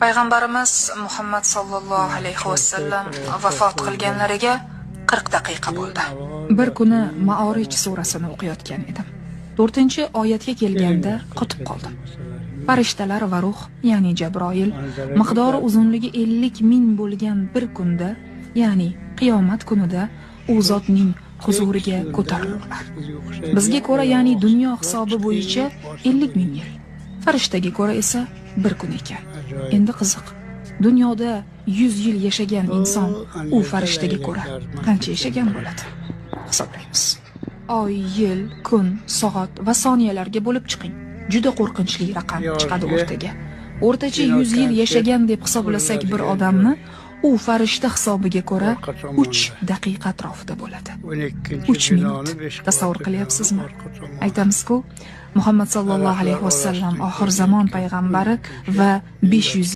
Payg'ambarimiz Muhammad sallallohu alayhi vasallam vafot qilganlariga 40 daqiqa bo'ldi. Bir kuni Ma'orij surasini o'qiyotgan edim. 4-oyatga kelganda qotib qoldim. Farishtalar va ruh, ya'ni Jabroil, miqdori uzunligi 50 ming bo'lgan bir kunda, ya'ni qiyomat kunida u zotning huzuriga ko'tariladilar. Bizga ko'ra, ya'ni dunyo hisobi bo'yicha 50 ming yil. Farishtaga ko'ra esa bir kun ekan. Endi qiziq. Dunyoda 100 yil yashagan inson u farishtaga ko'ra qancha yashagan bo'ladi? Hisoblaymiz. Oy, yil, kun, soat va soniyalarga bo'lib chiqing. Juda qo'rqinchli raqam chiqadi o'rtaga. O'rtacha 100 yil yashagan deb hisoblasak bir odamni, u farishta hisobiga ko'ra 3 daqiqa atrofida bo'ladi. 3 minut. Tasavvur qilyapsizmi? Aytamiz-ku, Muhammad sallallohu alayhi vasallam oxir zamon payg'ambari va 500